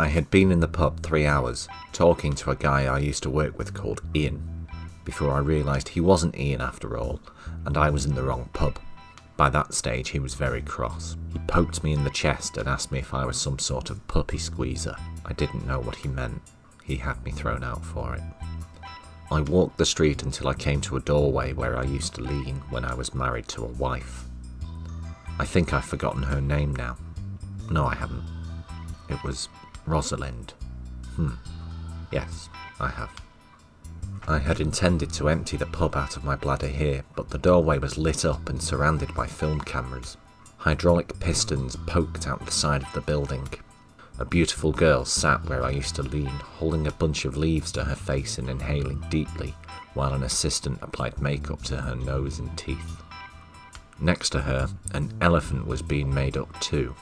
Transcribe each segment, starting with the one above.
I had been in the pub 3 hours, talking to a guy I used to work with called Ian, before I realised he wasn't Ian after all, and I was in the wrong pub. By that stage he was very cross. He poked me in the chest and asked me if I was some sort of puppy squeezer. I didn't know what he meant. He had me thrown out for it. I walked the street until I came to a doorway where I used to lean when I was married to a wife. I think I've forgotten her name now. No, I haven't. It was Rosalind. Yes, I have. I had intended to empty the pub out of my bladder here, but the doorway was lit up and surrounded by film cameras. Hydraulic pistons poked out the side of the building. A beautiful girl sat where I used to lean, holding a bunch of leaves to her face and inhaling deeply, while an assistant applied makeup to her nose and teeth. Next to her, an elephant was being made up too.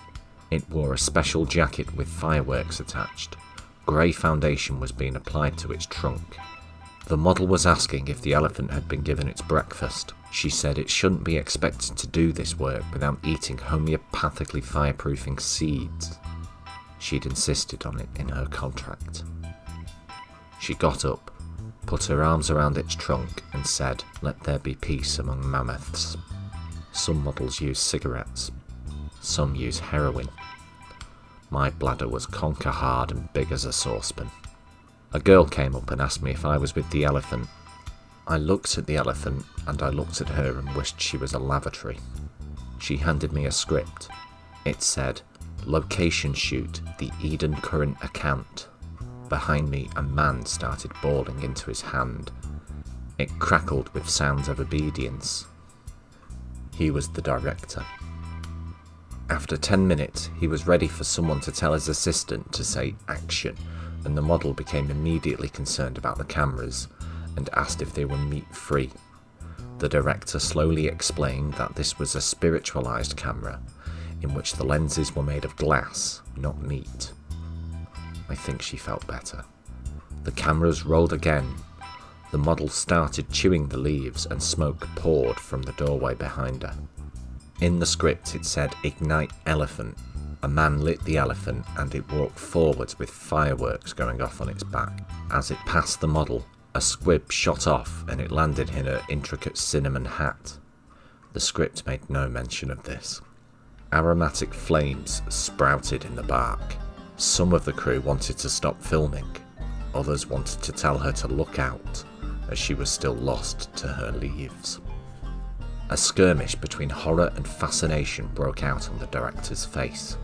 It wore a special jacket with fireworks attached. Grey foundation was being applied to its trunk. The model was asking if the elephant had been given its breakfast. She said it shouldn't be expected to do this work without eating homeopathically fireproofing seeds. She'd insisted on it in her contract. She got up, put her arms around its trunk and said, "Let there be peace among mammoths." Some models use cigarettes. Some use heroin. My bladder was conker hard and big as a saucepan. A girl came up and asked me if I was with the elephant. I looked at the elephant and I looked at her and wished she was a lavatory. She handed me a script. It said, "Location shoot, the Eden Current account." Behind me, a man started bawling into his hand. It crackled with sounds of obedience. He was the director. After 10 minutes, he was ready for someone to tell his assistant to say action, and the model became immediately concerned about the cameras and asked if they were meat-free. The director slowly explained that this was a spiritualized camera, in which the lenses were made of glass, not meat. I think she felt better. The cameras rolled again. The model started chewing the leaves and smoke poured from the doorway behind her. In the script it said, "Ignite elephant." A man lit the elephant and it walked forwards with fireworks going off on its back. As it passed the model, a squib shot off and it landed in her intricate cinnamon hat. The script made no mention of this. Aromatic flames sprouted in the bark. Some of the crew wanted to stop filming. Others wanted to tell her to look out, as she was still lost to her leaves. A skirmish between horror and fascination broke out on the director's face.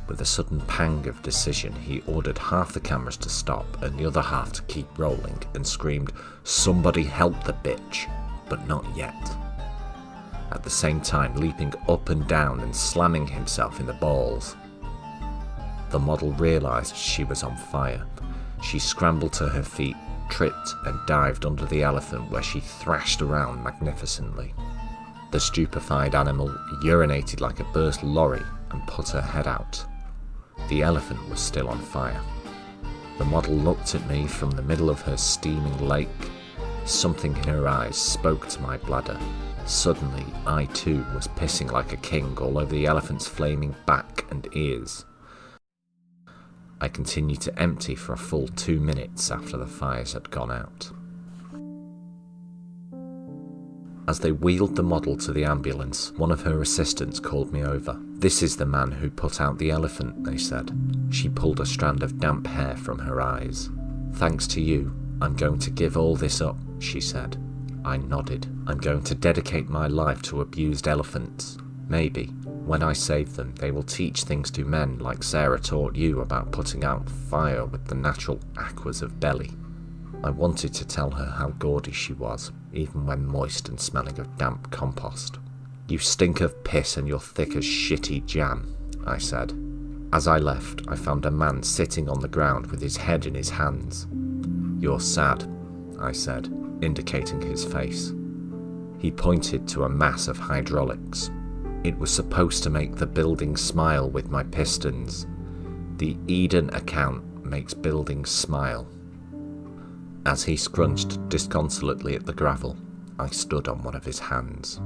With a sudden pang of decision, he ordered half the cameras to stop and the other half to keep rolling and screamed, "Somebody help the bitch," but not yet. At the same time leaping up and down and slamming himself in the balls. The model realised she was on fire. She scrambled to her feet, tripped and dived under the elephant where she thrashed around magnificently. The stupefied animal urinated like a burst lorry and put her head out. The elephant was still on fire. The model looked at me from the middle of her steaming lake. Something in her eyes spoke to my bladder. Suddenly, I too was pissing like a king all over the elephant's flaming back and ears. I continued to empty for a full 2 minutes after the fires had gone out. As they wheeled the model to the ambulance, one of her assistants called me over. "This is the man who put out the elephant," they said. She pulled a strand of damp hair from her eyes. "Thanks to you, I'm going to give all this up," she said. I nodded. "I'm going to dedicate my life to abused elephants. Maybe, when I save them, they will teach things to men like Sarah taught you about putting out fire with the natural aquas of belly." I wanted to tell her how gaudy she was, even when moist and smelling of damp compost. "You stink of piss and you're thick as shitty jam," I said. As I left, I found a man sitting on the ground with his head in his hands. "You're sad," I said, indicating his face. He pointed to a mass of hydraulics. It was supposed to make the building smile with my pistons. The Eden account makes buildings smile. As he scrunched disconsolately at the gravel, I stood on one of his hands.